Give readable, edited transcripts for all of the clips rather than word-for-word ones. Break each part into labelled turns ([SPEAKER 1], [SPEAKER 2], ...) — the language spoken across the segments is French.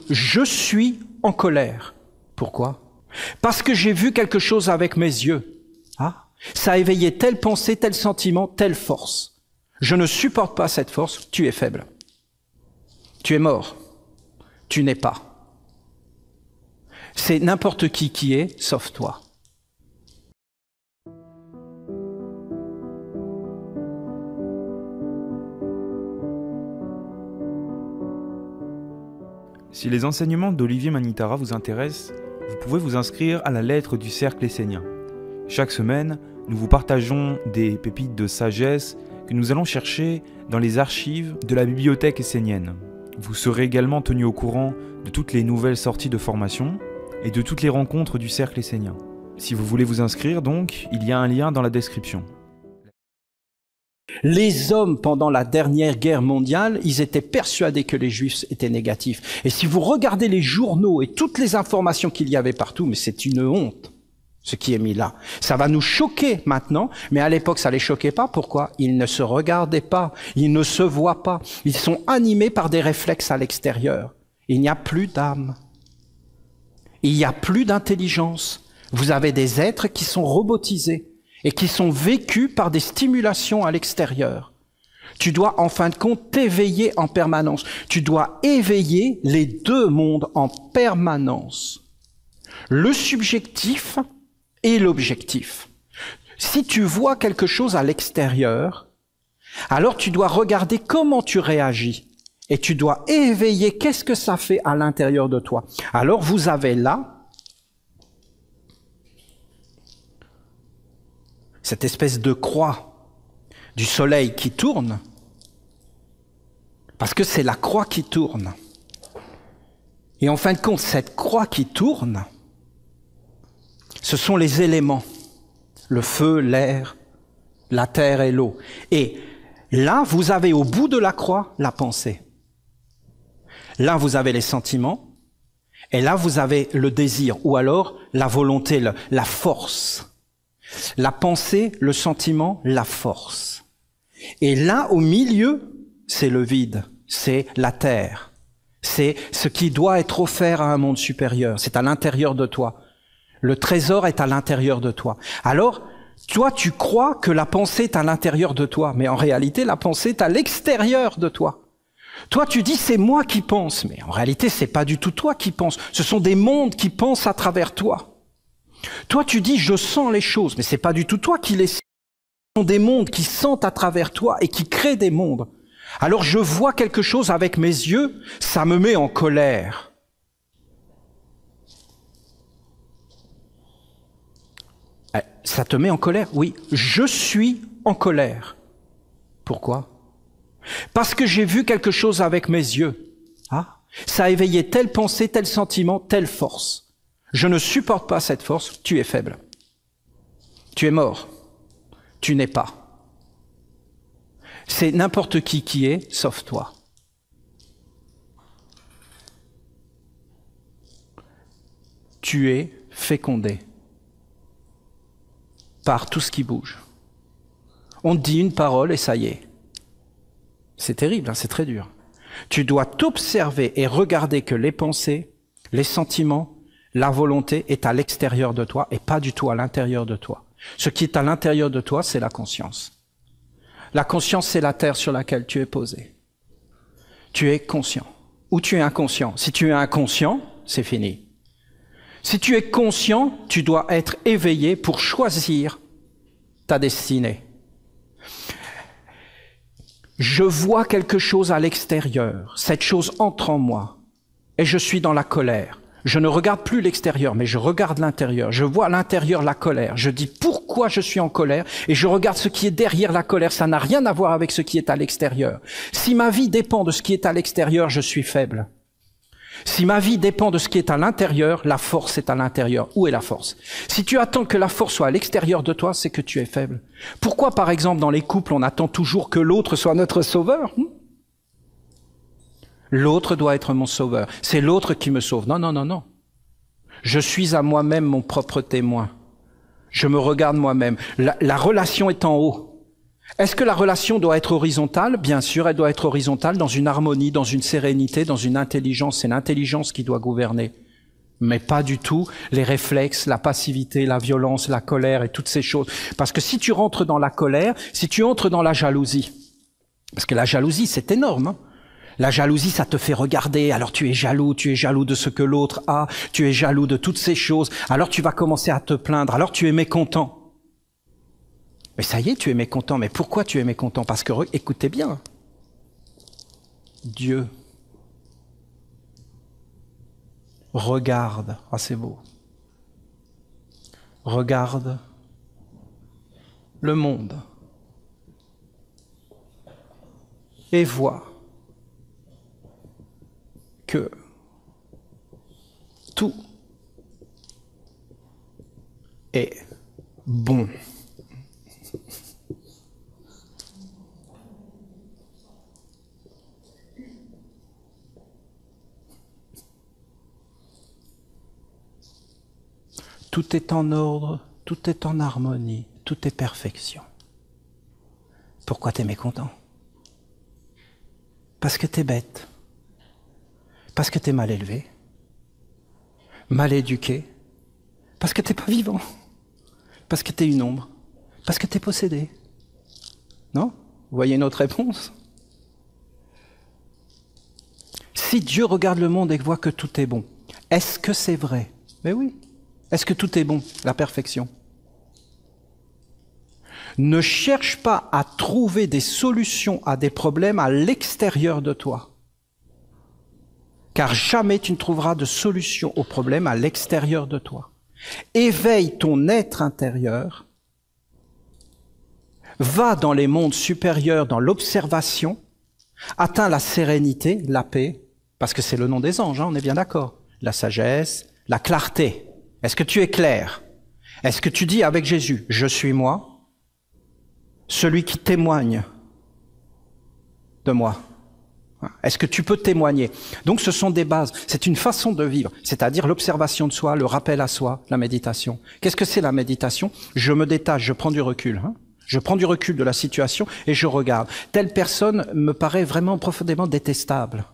[SPEAKER 1] je suis en colère. Pourquoi? Parce que j'ai vu quelque chose avec mes yeux. Ah, ça a éveillé telle pensée, tel sentiment, telle force. Je ne supporte pas cette force, tu es faible. Tu es mort. Tu n'es pas. C'est n'importe qui est, sauf toi.
[SPEAKER 2] Si les enseignements d'Olivier Manitara vous intéressent, vous pouvez vous inscrire à la lettre du Cercle Essénien. Chaque semaine, nous vous partageons des pépites de sagesse que nous allons chercher dans les archives de la bibliothèque essénienne. Vous serez également tenu au courant de toutes les nouvelles sorties de formation et de toutes les rencontres du Cercle Essénien. Si vous voulez vous inscrire donc, il y a un lien dans la description.
[SPEAKER 1] Les hommes, pendant la dernière guerre mondiale, ils étaient persuadés que les Juifs étaient négatifs. Et si vous regardez les journaux et toutes les informations qu'il y avait partout, mais c'est une honte, ce qui est mis là. Ça va nous choquer maintenant, mais à l'époque, ça les choquait pas. Pourquoi? Ils ne se regardaient pas, ils ne se voient pas. Ils sont animés par des réflexes à l'extérieur. Il n'y a plus d'âme. Il n'y a plus d'intelligence. Vous avez des êtres qui sont robotisés et qui sont vécus par des stimulations à l'extérieur. Tu dois, en fin de compte, t'éveiller en permanence. Tu dois éveiller les deux mondes en permanence. Le subjectif et l'objectif. Si tu vois quelque chose à l'extérieur, alors tu dois regarder comment tu réagis. Et tu dois éveiller qu'est-ce que ça fait à l'intérieur de toi. Alors vous avez là cette espèce de croix du soleil qui tourne, parce que c'est la croix qui tourne. Et en fin de compte, cette croix qui tourne, ce sont les éléments, le feu, l'air, la terre et l'eau. Et là, vous avez au bout de la croix la pensée. Là, vous avez les sentiments, et là, vous avez le désir, ou alors la volonté, la force. La pensée, le sentiment, la force. Et là, au milieu, c'est le vide, c'est la terre. C'est ce qui doit être offert à un monde supérieur. C'est à l'intérieur de toi. Le trésor est à l'intérieur de toi. Alors, toi, tu crois que la pensée est à l'intérieur de toi, mais en réalité, la pensée est à l'extérieur de toi. Toi, tu dis, c'est moi qui pense, mais en réalité, c'est pas du tout toi qui pense. Ce sont des mondes qui pensent à travers toi. Toi, tu dis, je sens les choses, mais c'est pas du tout toi qui les sens. Ce sont des mondes qui sentent à travers toi et qui créent des mondes. Alors, je vois quelque chose avec mes yeux, ça me met en colère. Ça te met en colère? Oui, je suis en colère. Pourquoi? Parce que j'ai vu quelque chose avec mes yeux. Ah, ça a éveillé telle pensée, tel sentiment, telle force. Je ne supporte pas cette force, tu es faible. Tu es mort. Tu n'es pas. C'est n'importe qui est, sauf toi. Tu es fécondé par tout ce qui bouge. On te dit une parole et ça y est. C'est terrible, hein, c'est très dur. Tu dois t'observer et regarder que les pensées, les sentiments, la volonté est à l'extérieur de toi et pas du tout à l'intérieur de toi. Ce qui est à l'intérieur de toi, c'est la conscience. La conscience, c'est la terre sur laquelle tu es posé. Tu es conscient. Ou tu es inconscient. Si tu es inconscient, c'est fini. Si tu es conscient, tu dois être éveillé pour choisir ta destinée. Je vois quelque chose à l'extérieur. Cette chose entre en moi et je suis dans la colère. Je ne regarde plus l'extérieur, mais je regarde l'intérieur. Je vois à l'intérieur la colère. Je dis pourquoi je suis en colère et je regarde ce qui est derrière la colère. Ça n'a rien à voir avec ce qui est à l'extérieur. Si ma vie dépend de ce qui est à l'extérieur, je suis faible. Si ma vie dépend de ce qui est à l'intérieur, la force est à l'intérieur. Où est la force? Si tu attends que la force soit à l'extérieur de toi, c'est que tu es faible. Pourquoi, par exemple, dans les couples, on attend toujours que l'autre soit notre sauveur? L'autre doit être mon sauveur. C'est l'autre qui me sauve. Non, non, non, non. Je suis à moi-même mon propre témoin. Je me regarde moi-même. La relation est en haut. Est-ce que la relation doit être horizontale? Bien sûr, elle doit être horizontale dans une harmonie, dans une sérénité, dans une intelligence. C'est l'intelligence qui doit gouverner. Mais pas du tout les réflexes, la passivité, la violence, la colère et toutes ces choses. Parce que si tu rentres dans la colère, si tu entres dans la jalousie, parce que la jalousie, c'est énorme, hein. La jalousie, ça te fait regarder, alors tu es jaloux de ce que l'autre a, tu es jaloux de toutes ces choses, alors tu vas commencer à te plaindre, alors tu es mécontent. Mais ça y est, tu es mécontent, mais pourquoi tu es mécontent? Parce que, écoutez bien, Dieu regarde, ah c'est beau, regarde le monde et voit que tout est bon. Tout est en ordre, tout est en harmonie, tout est perfection. Pourquoi t'es mécontent? Parce que t'es bête. Parce que t'es mal élevé, mal éduqué, parce que t'es pas vivant, parce que t'es une ombre, parce que t'es possédé. Non? Vous voyez notre réponse? Si Dieu regarde le monde et voit que tout est bon, est-ce que c'est vrai? Mais oui. Est-ce que tout est bon, la perfection? Ne cherche pas à trouver des solutions à des problèmes à l'extérieur de toi. Car jamais tu ne trouveras de solution aux problèmes à l'extérieur de toi. Éveille ton être intérieur, va dans les mondes supérieurs, dans l'observation, atteins la sérénité, la paix, parce que c'est le nom des anges, hein, on est bien d'accord. La sagesse, la clarté. Est-ce que tu es clair? Est-ce que tu dis avec Jésus, je suis moi, celui qui témoigne de moi? Est-ce que tu peux témoigner? Donc ce sont des bases, c'est une façon de vivre, c'est-à-dire l'observation de soi, le rappel à soi, la méditation. Qu'est-ce que c'est la méditation? Je me détache, je prends du recul. Je prends du recul de la situation et je regarde. Telle personne me paraît vraiment profondément détestable.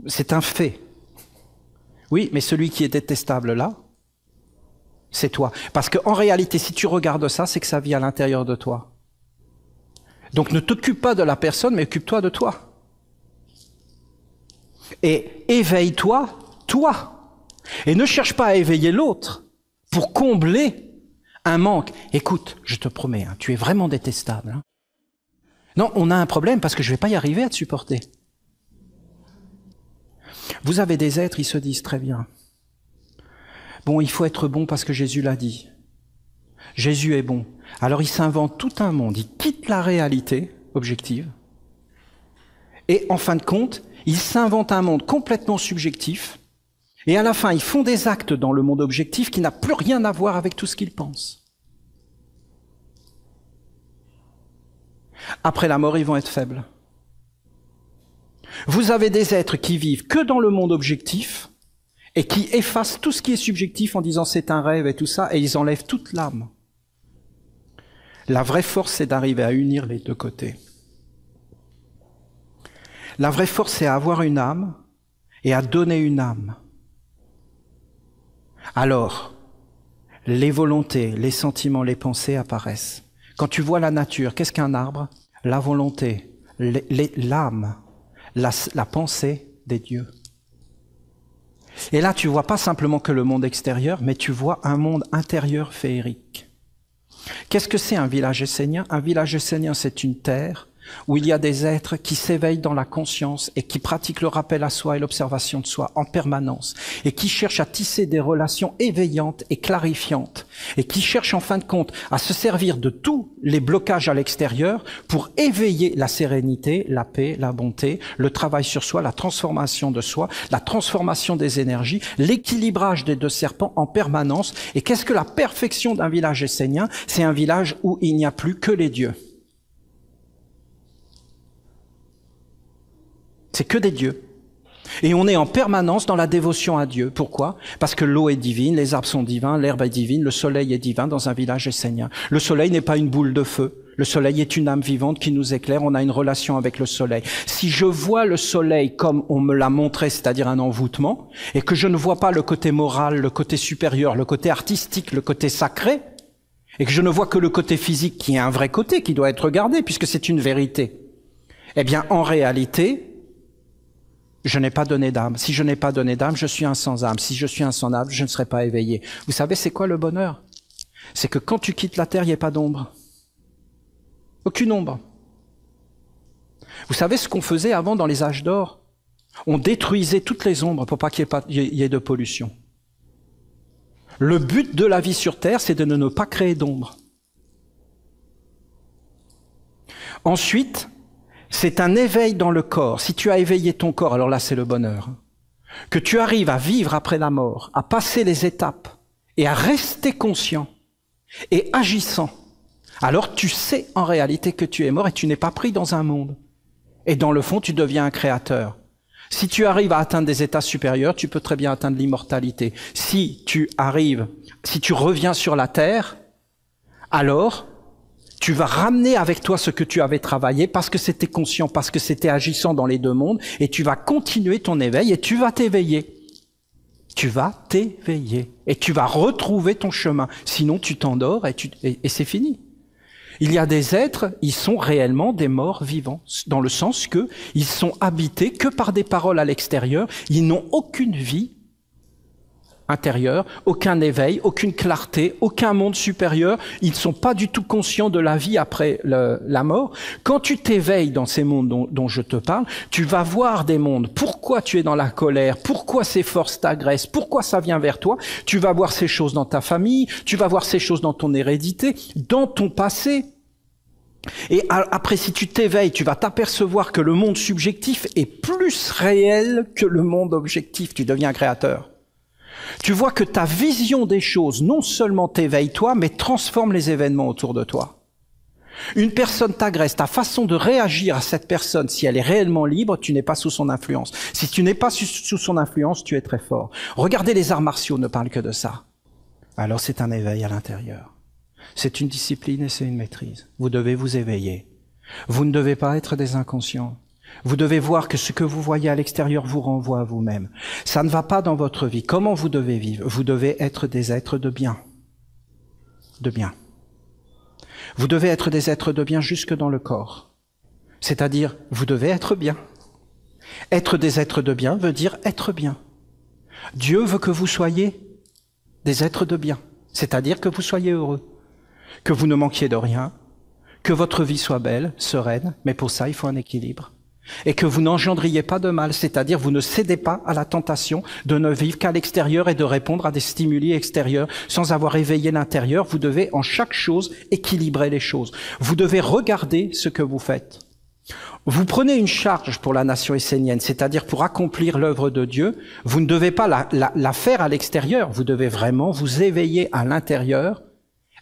[SPEAKER 1] C'est un fait. Oui, mais celui qui est détestable là, c'est toi. Parce qu'en réalité, si tu regardes ça, c'est que ça vit à l'intérieur de toi. Donc ne t'occupe pas de la personne, mais occupe-toi de toi. Et éveille-toi, toi. Et ne cherche pas à éveiller l'autre pour combler un manque. Écoute, je te promets, hein, tu es vraiment détestable. Hein. Non, on a un problème parce que je ne vais pas y arriver à te supporter. Vous avez des êtres, ils se disent très bien. Bon, il faut être bon parce que Jésus l'a dit. Jésus est bon. Alors il s'invente tout un monde, il quitte la réalité objective, et en fin de compte, il s'invente un monde complètement subjectif, et à la fin, ils font des actes dans le monde objectif qui n'a plus rien à voir avec tout ce qu'ils pensent. Après la mort, ils vont être faibles. Vous avez des êtres qui vivent que dans le monde objectif, et qui effacent tout ce qui est subjectif en disant c'est un rêve et tout ça, et ils enlèvent toute l'âme. La vraie force, c'est d'arriver à unir les deux côtés. La vraie force, c'est à avoir une âme et à donner une âme. Alors, les volontés, les sentiments, les pensées apparaissent. Quand tu vois la nature, qu'est-ce qu'un arbre? La volonté, l'âme, la pensée des dieux. Et là, tu vois pas simplement que le monde extérieur, mais tu vois un monde intérieur féerique. Qu'est-ce que c'est un village essénien? Un village essénien, c'est une terre où il y a des êtres qui s'éveillent dans la conscience et qui pratiquent le rappel à soi et l'observation de soi en permanence et qui cherchent à tisser des relations éveillantes et clarifiantes et qui cherchent en fin de compte à se servir de tous les blocages à l'extérieur pour éveiller la sérénité, la paix, la bonté, le travail sur soi, la transformation de soi, la transformation des énergies, l'équilibrage des deux serpents en permanence. Et qu'est-ce que la perfection d'un village essénien? C'est un village où il n'y a plus que les dieux. C'est que des dieux. Et on est en permanence dans la dévotion à Dieu. Pourquoi? Parce que l'eau est divine, les arbres sont divins, l'herbe est divine, le soleil est divin dans un village essénien. Le soleil n'est pas une boule de feu. Le soleil est une âme vivante qui nous éclaire, on a une relation avec le soleil. Si je vois le soleil comme on me l'a montré, c'est-à-dire un envoûtement, et que je ne vois pas le côté moral, le côté supérieur, le côté artistique, le côté sacré, et que je ne vois que le côté physique qui est un vrai côté, qui doit être regardé, puisque c'est une vérité, eh bien, en réalité, je n'ai pas donné d'âme. Si je n'ai pas donné d'âme, je suis un sans âme. Si je suis un sans âme, je ne serai pas éveillé. Vous savez, c'est quoi le bonheur? C'est que quand tu quittes la terre, il n'y ait pas d'ombre. Aucune ombre. Vous savez ce qu'on faisait avant dans les âges d'or? On détruisait toutes les ombres pour pas qu'il y ait de pollution. Le but de la vie sur terre, c'est de ne pas créer d'ombre. Ensuite, c'est un éveil dans le corps. Si tu as éveillé ton corps, alors là c'est le bonheur. Que tu arrives à vivre après la mort, à passer les étapes et à rester conscient et agissant. Alors tu sais en réalité que tu es mort et tu n'es pas pris dans un monde. Et dans le fond, tu deviens un créateur. Si tu arrives à atteindre des états supérieurs, tu peux très bien atteindre l'immortalité. Si tu reviens sur la terre, alors tu vas ramener avec toi ce que tu avais travaillé parce que c'était conscient, parce que c'était agissant dans les deux mondes, et tu vas continuer ton éveil et tu vas t'éveiller. Tu vas t'éveiller et tu vas retrouver ton chemin. Sinon, tu t'endors et c'est fini. Il y a des êtres, ils sont réellement des morts vivants, dans le sens que ils sont habités que par des paroles à l'extérieur, ils n'ont aucune vie intérieure, aucun éveil, aucune clarté, aucun monde supérieur, ils ne sont pas du tout conscients de la vie après la mort. Quand tu t'éveilles dans ces mondes dont je te parle, tu vas voir des mondes. Pourquoi tu es dans la colère? Pourquoi ces forces t'agressent? Pourquoi ça vient vers toi? Tu vas voir ces choses dans ta famille, tu vas voir ces choses dans ton hérédité, dans ton passé. Et après, si tu t'éveilles, tu vas t'apercevoir que le monde subjectif est plus réel que le monde objectif. Tu deviens un créateur. Tu vois que ta vision des choses non seulement t'éveille toi, mais transforme les événements autour de toi. Une personne t'agresse, ta façon de réagir à cette personne, si elle est réellement libre, tu n'es pas sous son influence. Si tu n'es pas sous son influence, tu es très fort. Regardez, les arts martiaux ne parlent que de ça. Alors c'est un éveil à l'intérieur. C'est une discipline et c'est une maîtrise. Vous devez vous éveiller. Vous ne devez pas être des inconscients. Vous devez voir que ce que vous voyez à l'extérieur vous renvoie à vous-même. Ça ne va pas dans votre vie. Comment vous devez vivre? Vous devez être des êtres de bien. De bien. Vous devez être des êtres de bien jusque dans le corps. C'est-à-dire, vous devez être bien. Être des êtres de bien veut dire être bien. Dieu veut que vous soyez des êtres de bien. C'est-à-dire que vous soyez heureux. Que vous ne manquiez de rien. Que votre vie soit belle, sereine. Mais pour ça, il faut un équilibre. Et que vous n'engendriez pas de mal, c'est-à-dire vous ne cédez pas à la tentation de ne vivre qu'à l'extérieur et de répondre à des stimuli extérieurs sans avoir éveillé l'intérieur. Vous devez en chaque chose équilibrer les choses. Vous devez regarder ce que vous faites. Vous prenez une charge pour la nation essénienne, c'est-à-dire pour accomplir l'œuvre de Dieu. Vous ne devez pas la faire à l'extérieur, vous devez vraiment vous éveiller à l'intérieur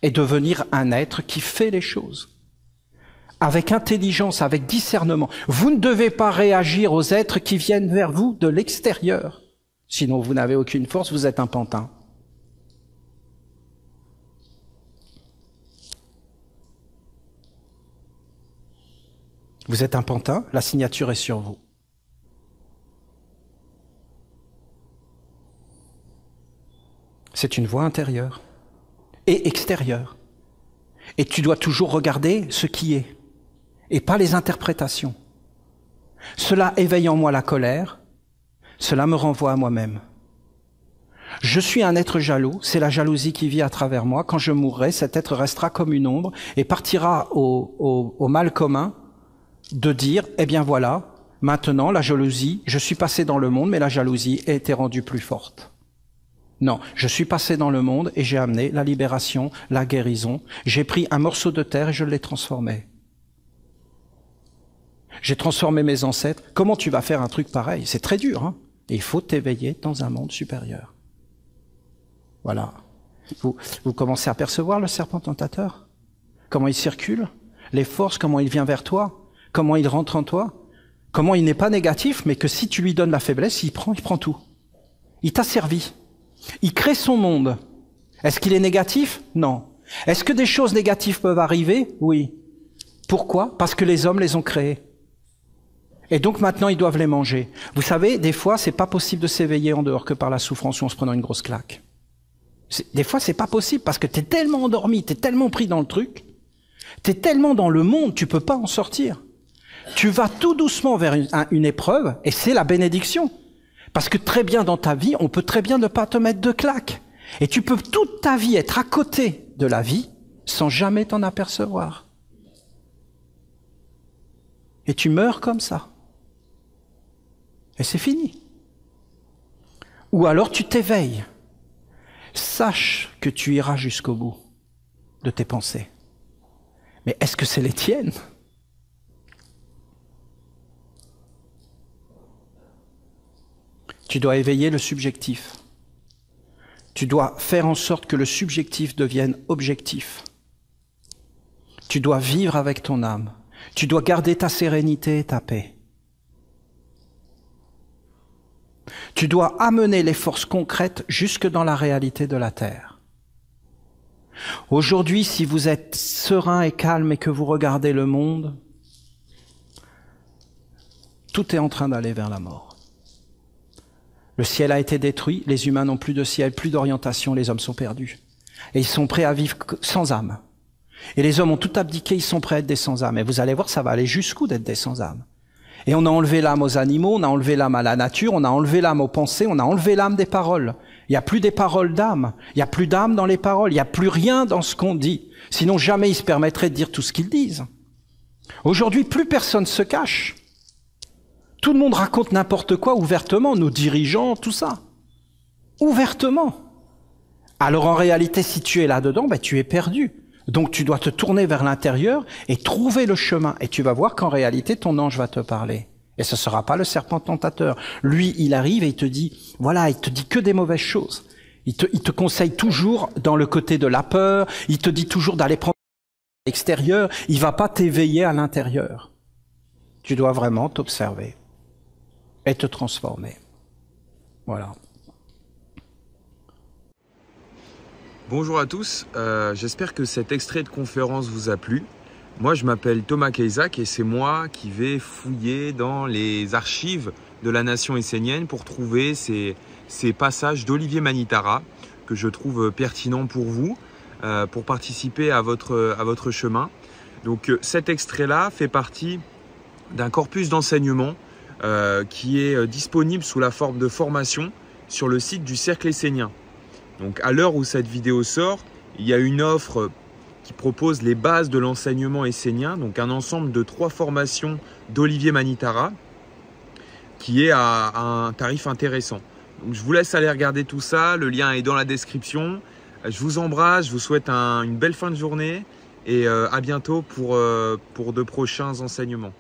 [SPEAKER 1] et devenir un être qui fait les choses. Avec intelligence, avec discernement. Vous ne devez pas réagir aux êtres qui viennent vers vous de l'extérieur. Sinon, vous n'avez aucune force, vous êtes un pantin. Vous êtes un pantin, la signature est sur vous. C'est une voie intérieure et extérieure. Et tu dois toujours regarder ce qui est. Et pas les interprétations. Cela éveille en moi la colère, cela me renvoie à moi-même. Je suis un être jaloux, c'est la jalousie qui vit à travers moi. Quand je mourrai, cet être restera comme une ombre et partira au mal commun de dire, eh bien voilà, maintenant la jalousie, je suis passé dans le monde, mais la jalousie a été rendue plus forte. Non, je suis passé dans le monde et j'ai amené la libération, la guérison. J'ai pris un morceau de terre et je l'ai transformé. J'ai transformé mes ancêtres. Comment tu vas faire un truc pareil? C'est très dur, hein? Et il faut t'éveiller dans un monde supérieur. Voilà. Vous commencez à percevoir le serpent tentateur? Comment il circule? Les forces, comment il vient vers toi? Comment il rentre en toi? Comment il n'est pas négatif, mais que si tu lui donnes la faiblesse, il prend tout. Il t'a servi. Il crée son monde. Est-ce qu'il est négatif? Non. Est-ce que des choses négatives peuvent arriver? Oui. Pourquoi? Parce que les hommes les ont créées. Et donc maintenant, ils doivent les manger. Vous savez, des fois, c'est pas possible de s'éveiller en dehors que par la souffrance ou en se prenant une grosse claque. Des fois, c'est pas possible parce que t'es tellement endormi, t'es tellement pris dans le truc, t'es tellement dans le monde, tu peux pas en sortir. Tu vas tout doucement vers une épreuve et c'est la bénédiction. Parce que très bien dans ta vie, on peut très bien ne pas te mettre de claque. Et tu peux toute ta vie être à côté de la vie sans jamais t'en apercevoir. Et tu meurs comme ça. Et c'est fini. Ou alors tu t'éveilles. Sache que tu iras jusqu'au bout de tes pensées. Mais est-ce que c'est les tiennes? Tu dois éveiller le subjectif. Tu dois faire en sorte que le subjectif devienne objectif. Tu dois vivre avec ton âme. Tu dois garder ta sérénité et ta paix. Tu dois amener les forces concrètes jusque dans la réalité de la terre. Aujourd'hui, si vous êtes serein et calme et que vous regardez le monde, tout est en train d'aller vers la mort. Le ciel a été détruit, les humains n'ont plus de ciel, plus d'orientation, les hommes sont perdus. Et ils sont prêts à vivre sans âme. Et les hommes ont tout abdiqué, ils sont prêts à être des sans-âme. Et vous allez voir, ça va aller jusqu'où d'être des sans-âme. Et on a enlevé l'âme aux animaux, on a enlevé l'âme à la nature, on a enlevé l'âme aux pensées, on a enlevé l'âme des paroles. Il n'y a plus des paroles d'âme, il n'y a plus d'âme dans les paroles, il n'y a plus rien dans ce qu'on dit. Sinon, jamais ils se permettraient de dire tout ce qu'ils disent. Aujourd'hui, plus personne se cache. Tout le monde raconte n'importe quoi ouvertement, nos dirigeants, tout ça. Ouvertement. Alors en réalité, si tu es là-dedans, ben, tu es perdu. Donc tu dois te tourner vers l'intérieur et trouver le chemin. Et tu vas voir qu'en réalité, ton ange va te parler. Et ce ne sera pas le serpent tentateur. Lui, il arrive et il te dit, voilà, il te dit que des mauvaises choses. Il te conseille toujours dans le côté de la peur. Il te dit toujours d'aller prendre à l'extérieur. Il ne va pas t'éveiller à l'intérieur. Tu dois vraiment t'observer et te transformer. Voilà.
[SPEAKER 2] Bonjour à tous, j'espère que cet extrait de conférence vous a plu. Moi je m'appelle Thomas Cahuzac et c'est moi qui vais fouiller dans les archives de la nation essénienne pour trouver ces passages d'Olivier Manitara que je trouve pertinents pour vous, pour participer à votre chemin. Donc cet extrait-là fait partie d'un corpus d'enseignement qui est disponible sous la forme de formation sur le site du Cercle Essénien. Donc à l'heure où cette vidéo sort, il y a une offre qui propose les bases de l'enseignement essénien, donc un ensemble de 3 formations d'Olivier Manitara qui est à un tarif intéressant. Donc je vous laisse aller regarder tout ça, le lien est dans la description. Je vous embrasse, je vous souhaite une belle fin de journée et à bientôt pour de prochains enseignements.